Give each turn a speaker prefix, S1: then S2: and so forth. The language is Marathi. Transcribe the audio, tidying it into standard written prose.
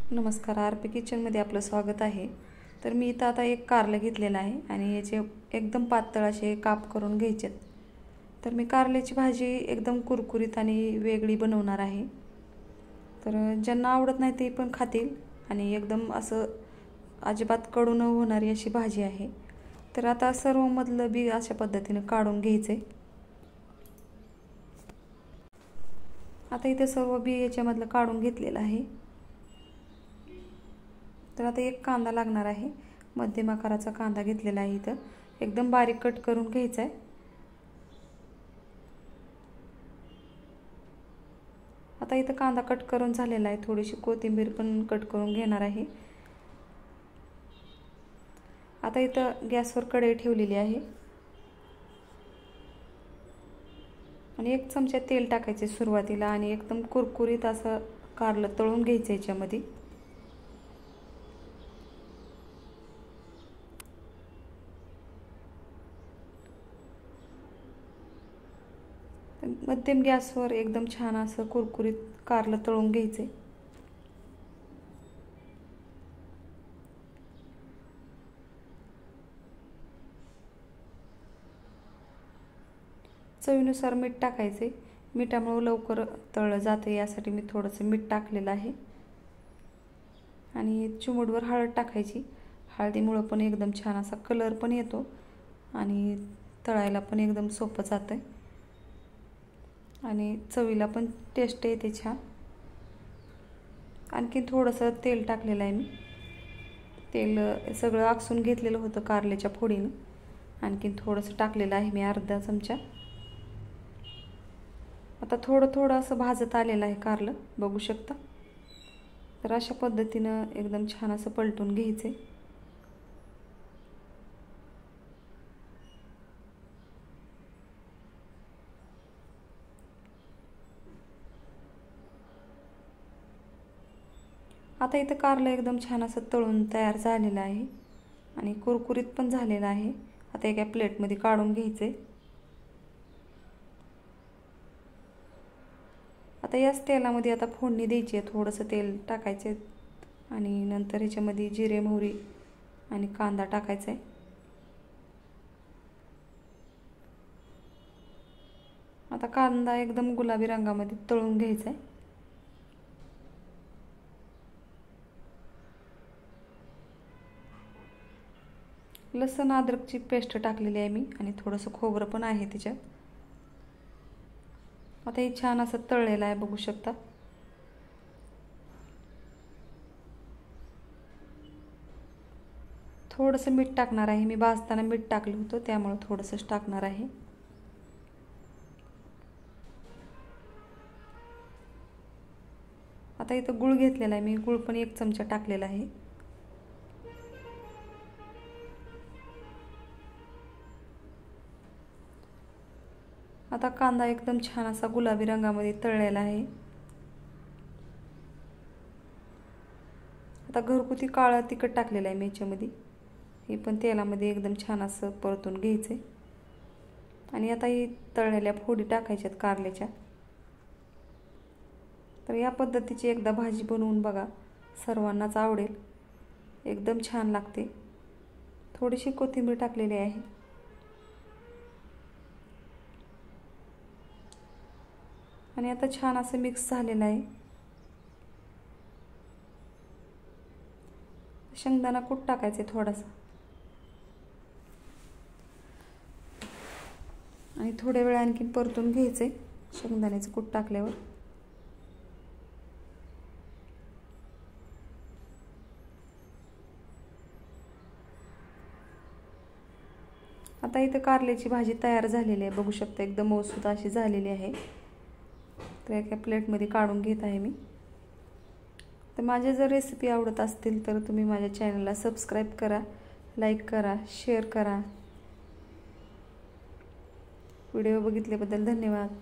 S1: नमस्कार, आरपी किचनमध्ये आपलं स्वागत आहे। तर मी इथं आता एक कारलं घेतलेलं आहे आणि याचे एकदम पातळ असे काप करून घ्यायचे। तर मी कारल्याची भाजी एकदम कुरकुरीत आणि वेगळी बनवणार आहे। तर ज्यांना आवडत नाही ते पण खातील आणि एकदम असं अजिबात कडू न होणारी अशी भाजी आहे। तर आता सर्व मधलं बी अशा पद्धतीने काढून घ्यायचे। आता इथे सर्व बी याच्यामधलं काढून घेतलेलं आहे। तर आता एक कांदा लागणार आहे, मध्यम आकाराचा कांदा घेतलेला आहे। इथं एकदम बारीक कट करून घ्यायचा आहे। आता इथं कांदा कट करून झालेला आहे, थोडीशी कोथिंबीर पण कट करून घेणार आहे। आता इथं गॅसवर कढई ठेवलेली आहे आणि 1 चमचा तेल टाकायचे सुरुवातीला आणि एकदम कुरकुरीत असं कारलं तळून घ्यायचं याच्यामध्ये। मध्यम गॅसवर एकदम छान असं कुरकुरीत कारलं तळून घ्यायचे। चवीनुसार मीठ टाकायचे, मिठामुळे लवकर तळलं जाते यासाठी मी थोडंसं मीठ टाकलेलं आहे आणि चिमूटभर हळद टाकायची। हळदीमुळे पण एकदम छान असा कलर पण येतो आणि तळायला पण एकदम सोपं जातं आणि चवीला पण टेस्ट येते छान। आणखी थोडंसं तेल टाकलेलं आहे मी, तेल सगळं आकसून घेतलेलं होतं कारल्याच्या फोडीनं, आणखी थोडंसं टाकलेलं आहे मी अर्धा चमचा। आता थोडं थोडं असं भाजत आलेलं आहे कारलं, बघू शकता। तर अशा पद्धतीनं एकदम छान असं पलटून घ्यायचे। आता इथं कारलं एकदम छान असं तळून तयार झालेलं आहे आणि कुरकुरीत पण झालेलं आहे। आता एका प्लेटमध्ये काढून घ्यायचे। आता याच तेलामध्ये आता फोडणी द्यायची आहे, थोडंसं तेल टाकायचे आणि नंतर ह्याच्यामध्ये जिरे मोहरी आणि कांदा टाकायचा आहे। आता कांदा एकदम गुलाबी रंगामध्ये तळून घ्यायचा आहे। लसूण अद्रकची पेस्ट टाकलेली आहे मी आणि थोडंसं खोबरं पण आहे त्याच्यात। आता हे छान असं तळलेलं आहे, बघू शकता। थोडंसं मीठ टाकणार आहे मी, भाजताना मीठ टाकलं होतं त्यामुळे थोडंसंच टाकणार आहे। आता इथं गूळ घेतलेला आहे मी, गूळ पण 1 चमचा टाकलेला आहे। आता कांदा एकदम छान असा गुलाबी रंगामध्ये तळलेला आहे। आता घरगुती काळं तिखट टाकलेलं आहे मी याच्यामध्ये, हे पण तेलामध्ये एकदम छान असं परतून घ्यायचे आणि आता ही तळलेल्या फोडी टाकायच्यात कारल्याच्या। तर या पद्धतीची एकदा भाजी बनवून बघा, सर्वांनाच आवडेल, एकदम छान लागते। थोडीशी कोथिंबीर टाकलेली आहे आणि आता छान असं मिक्स झालेलं आहे। शेंगदाणा कूट टाकायचे थोडासा आणि थोड्या वेळ आणखीन परतून घ्यायचे शेंगदाण्याचं कूट टाकल्यावर। आता इथं कारल्याची भाजी तयार झालेली आहे, बघू शकता एकदम मऊसूत अशी झालेली आहे। तर एका प्लेटमध्ये काढून घेत आहे मी। तर माझे जर रेसिपी आवडत असतील तर तुम्ही माझ्या चॅनलला सबस्क्राईब करा, लाईक करा, शेअर करा। व्हिडिओ बघितल्याबद्दल धन्यवाद।